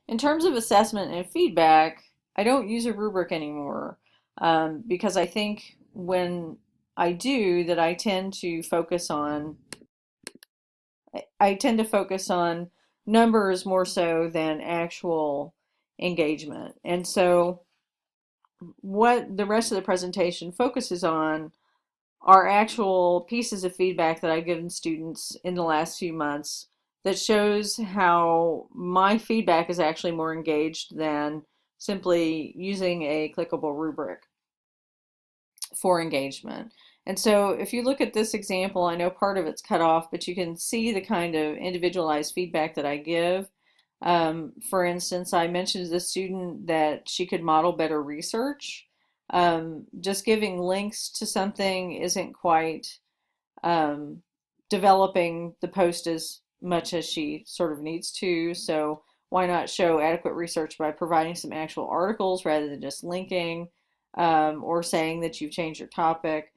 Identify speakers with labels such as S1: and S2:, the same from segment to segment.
S1: In terms of assessment and feedback, I don't use a rubric anymore because I think when I do that, I tend to focus on numbers more so than actual engagement. And so what the rest of the presentation focuses on are actual pieces of feedback that I've given students in the last few months that shows how my feedback is actually more engaged than simply using a clickable rubric for engagement. And so if you look at this example, I know part of it's cut off, but you can see the kind of individualized feedback that I give. For instance, I mentioned to the student that she could model better research. Just giving links to something isn't quite um, developing the post as much as she sort of needs to. So why not show adequate research by providing some actual articles rather than just linking or saying that you've changed your topic.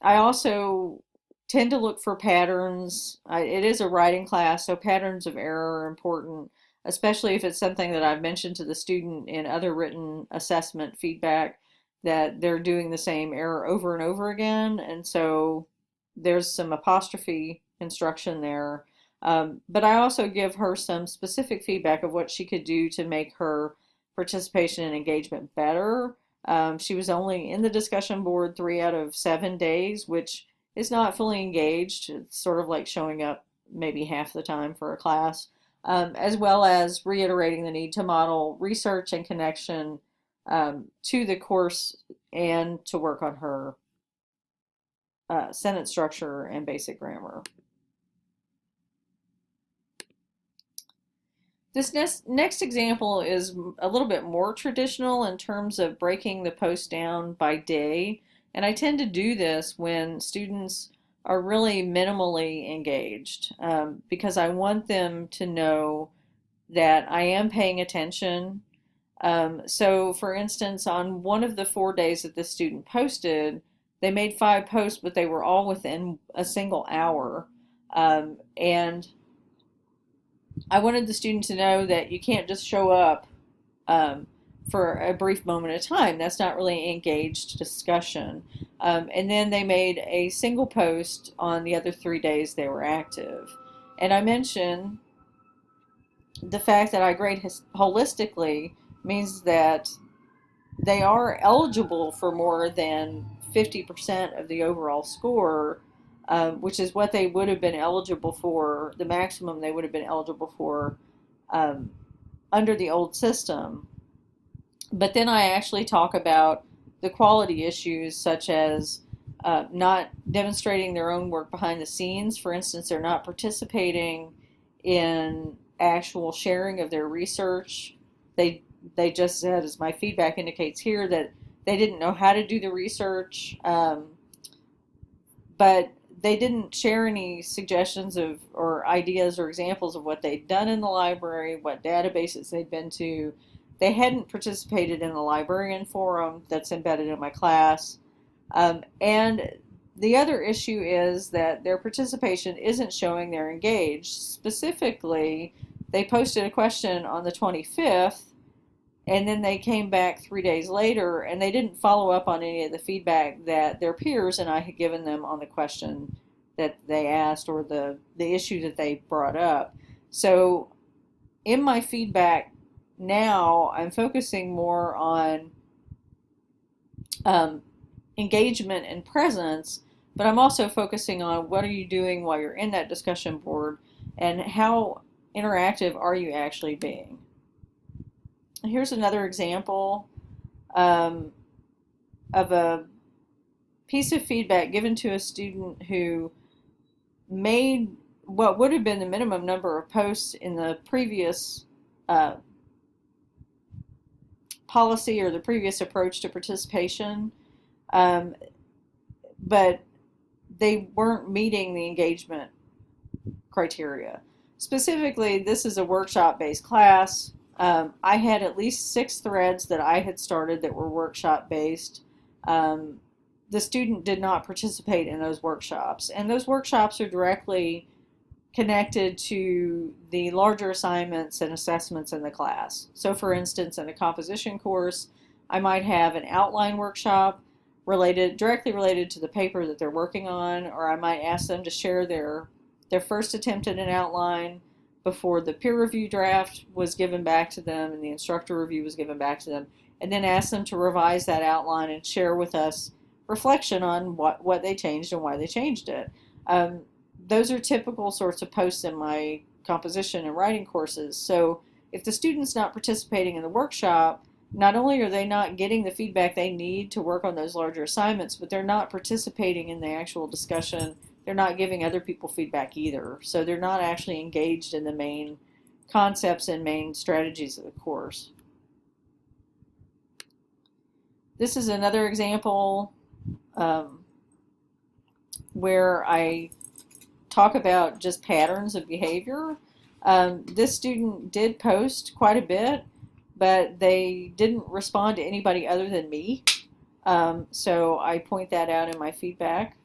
S1: I also tend to look for patterns. It is a writing class, so patterns of error are important, especially if it's something that I've mentioned to the student in other written assessment feedback that they're doing the same error over and over again. And so there's some apostrophe instruction there. But I also give her some specific feedback of what she could do to make her participation and engagement better. She was only in the discussion board 3 out of 7 days, which is not fully engaged. It's sort of like showing up maybe half the time for a class, as well as reiterating the need to model research and connection to the course and to work on her sentence structure and basic grammar. This next example is a little bit more traditional in terms of breaking the post down by day. And I tend to do this when students are really minimally engaged because I want them to know that I am paying attention. So, for instance, on one of the 4 days that the student posted, they made 5 posts, but they were all within a single hour. And I wanted the student to know that you can't just show up um, for a brief moment of time. That's not really engaged discussion. And then they made a single post on the other 3 days they were active. And I mentioned the fact that I grade holistically means that they are eligible for more than 50% of the overall score, which is what they would have been eligible for, the maximum they would have been eligible for um, under the old system. But then I actually talk about the quality issues, such as not demonstrating their own work behind the scenes. For instance, they're not participating in actual sharing of their research. They they just said, as my feedback indicates here, that they didn't know how to do the research, but they didn't share any suggestions of or ideas or examples of what they'd done in the library, what databases they'd been to. They hadn't participated in the librarian forum that's embedded in my class. And the other issue is that their participation isn't showing they're engaged. Specifically, they posted a question on the 25th, and then they came back 3 days later and they didn't follow up on any of the feedback that their peers and I had given them on the question that they asked or the issue that they brought up. So in my feedback now, I'm focusing more on um, engagement and presence, but I'm also focusing on what are you doing while you're in that discussion board and how interactive are you actually being. Here's another example um, of a piece of feedback given to a student who made what would have been the minimum number of posts in the previous uh, policy or the previous approach to participation, um, but they weren't meeting the engagement criteria. Specifically, this is a workshop-based class. I had at least 6 threads that I had started that were workshop-based. Um, the student did not participate in those workshops, and those workshops are directly connected to the larger assignments and assessments in the class. So for instance, in a composition course, I might have an outline workshop directly related to the paper that they're working on, or I might ask them to share their first attempt at an outline before the peer review draft was given back to them and the instructor review was given back to them, and then ask them to revise that outline and share with us reflection on what they changed and why they changed it. Those are typical sorts of posts in my composition and writing courses. So if the student's not participating in the workshop, not only are they not getting the feedback they need to work on those larger assignments, but they're not participating in the actual discussion. They're not giving other people feedback either. So they're not actually engaged in the main concepts and main strategies of the course. This is another example where I talk about just patterns of behavior. This student did post quite a bit, but they didn't respond to anybody other than me. So I point that out in my feedback.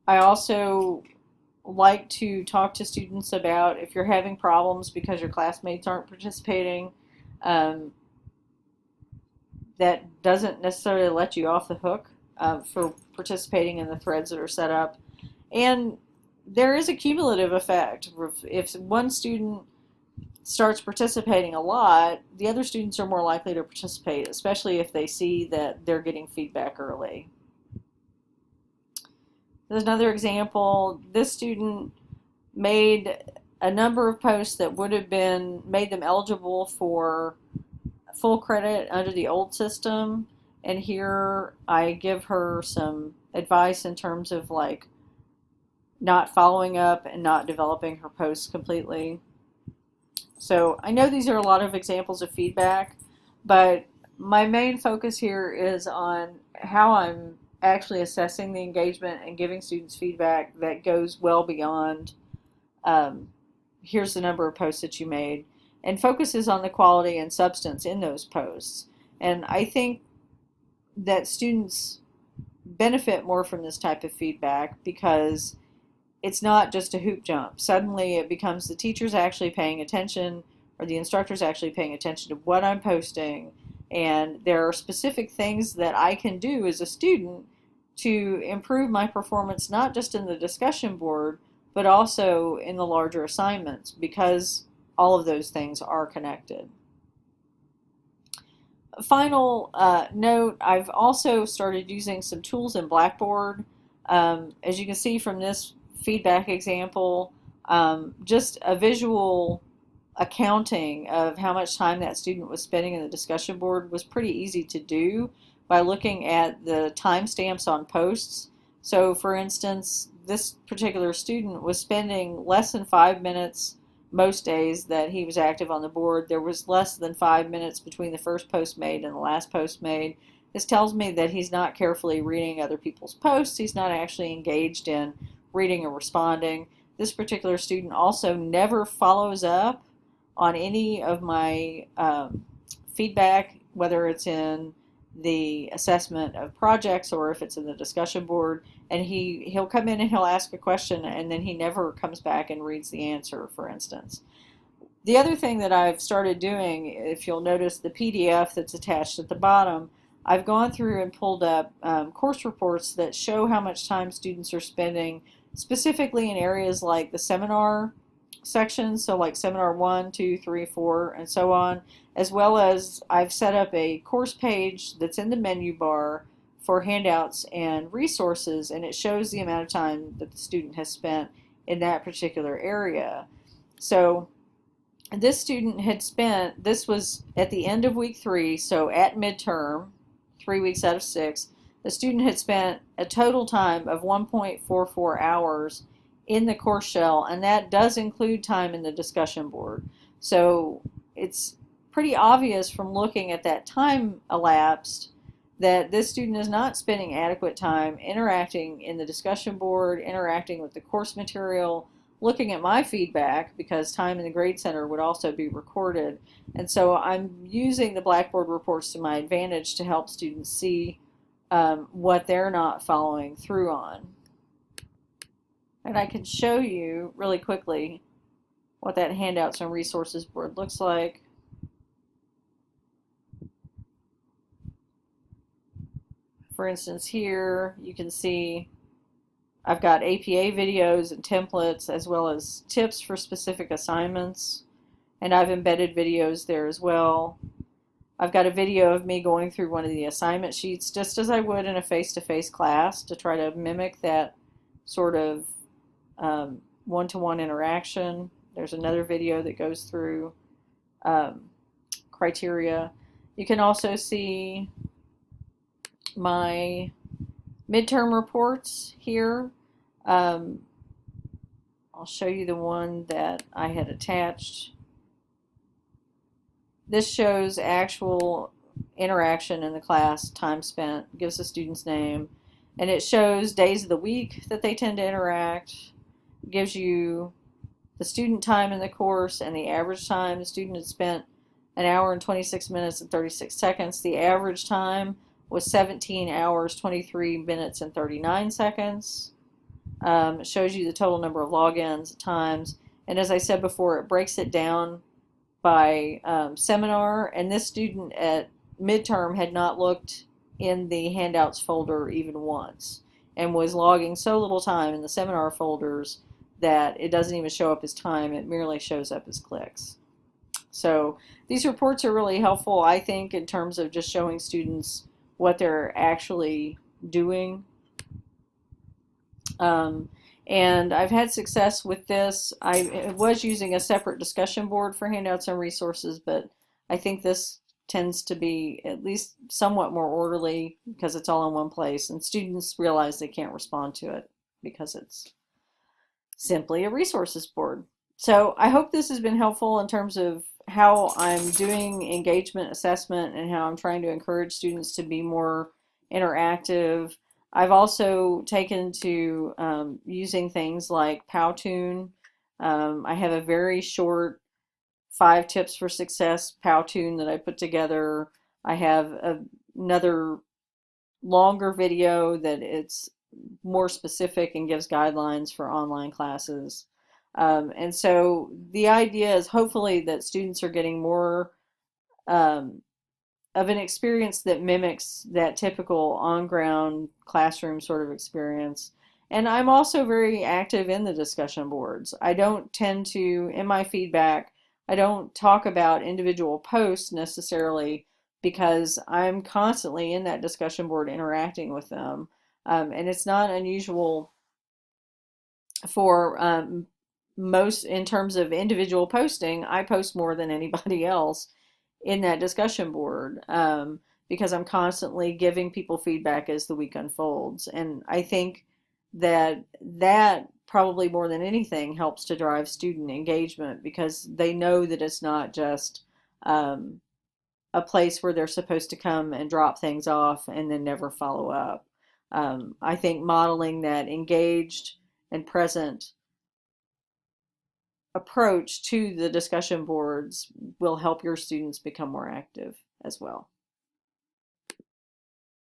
S1: I also like to talk to students about if you're having problems because your classmates aren't participating. That doesn't necessarily let you off the hook for participating in the threads that are set up. And there is a cumulative effect. If one student starts participating a lot, the other students are more likely to participate, especially if they see that they're getting feedback early. There's another example. This student made a number of posts that would have made them eligible for full credit under the old system, and here I give her some advice in terms of like not following up and not developing her posts completely. So I know these are a lot of examples of feedback, but my main focus here is on how I'm actually assessing the engagement and giving students feedback that goes well beyond here's the number of posts that you made, and focuses on the quality and substance in those posts. And I think that students benefit more from this type of feedback because it's not just a hoop jump. Suddenly it becomes the teacher's actually paying attention, or the instructor's actually paying attention to what I'm posting, and there are specific things that I can do as a student to improve my performance, not just in the discussion board, but also in the larger assignments, because all of those things are connected. Final note, I've also started using some tools in Blackboard. As you can see from this feedback example, just a visual accounting of how much time that student was spending in the discussion board was pretty easy to do by looking at the timestamps on posts. So for instance, this particular student was spending less than 5 minutes most days that he was active on the board. There was less than 5 minutes between the first post made and the last post made. This tells me that he's not carefully reading other people's posts. He's not actually engaged in reading or responding. This particular student also never follows up on any of my feedback, whether it's in the assessment of projects or if it's in the discussion board, and he'll come in and he'll ask a question and then he never comes back and reads the answer, for instance. The other thing that I've started doing, if you'll notice the PDF that's attached at the bottom, I've gone through and pulled up course reports that show how much time students are spending specifically in areas like the seminar sections, so like seminar 1, 2, 3, 4, and so on, as well as I've set up a course page that's in the menu bar for handouts and resources, and it shows the amount of time that the student has spent in that particular area. So this student had spent, this was at the end of week 3, so at midterm, 3 weeks out of 6, the student had spent a total time of 1.44 hours in the course shell, and that does include time in the discussion board. So it's pretty obvious from looking at that time elapsed that this student is not spending adequate time interacting in the discussion board, interacting with the course material, looking at my feedback, because time in the Grade Center would also be recorded. And so I'm using the Blackboard reports to my advantage to help students see what they're not following through on. And I can show you really quickly what that handouts and resources board looks like. For instance, here you can see I've got APA videos and templates as well as tips for specific assignments, and I've embedded videos there as well. I've got a video of me going through one of the assignment sheets just as I would in a face-to-face class to try to mimic that sort of one-to-one interaction. There's another video that goes through criteria. You can also see my midterm reports here. I'll show you the one that I had attached. This shows actual interaction in the class, time spent, gives the student's name, and it shows days of the week that they tend to interact, gives you the student time in the course and the average time. The student had spent an hour and 26 minutes and 36 seconds. The average time was 17 hours, 23 minutes, and 39 seconds. It shows you the total number of logins, times, and as I said before, it breaks it down by seminar, and this student at midterm had not looked in the handouts folder even once and was logging so little time in the seminar folders that it doesn't even show up as time, it merely shows up as clicks. So these reports are really helpful, I think, in terms of just showing students what they're actually doing. And I've had success with this. I was using a separate discussion board for handouts and resources, but I think this tends to be at least somewhat more orderly because it's all in one place, and students realize they can't respond to it because it's simply a resources board. So I hope this has been helpful in terms of how I'm doing engagement assessment and how I'm trying to encourage students to be more interactive. I've also taken to using things like Powtoon. I have a very short 5 tips for success Powtoon that I put together. I have another longer video that it's more specific and gives guidelines for online classes. And so the idea is hopefully that students are getting more of an experience that mimics that typical on-ground classroom sort of experience. And I'm also very active in the discussion boards. I don't tend to, in my feedback, I don't talk about individual posts necessarily because I'm constantly in that discussion board interacting with them. And it's not unusual for most, in terms of individual posting, I post more than anybody else in that discussion board because I'm constantly giving people feedback as the week unfolds. And I think that that probably more than anything helps to drive student engagement because they know that it's not just a place where they're supposed to come and drop things off and then never follow up. I think modeling that engaged and present approach to the discussion boards will help your students become more active as well.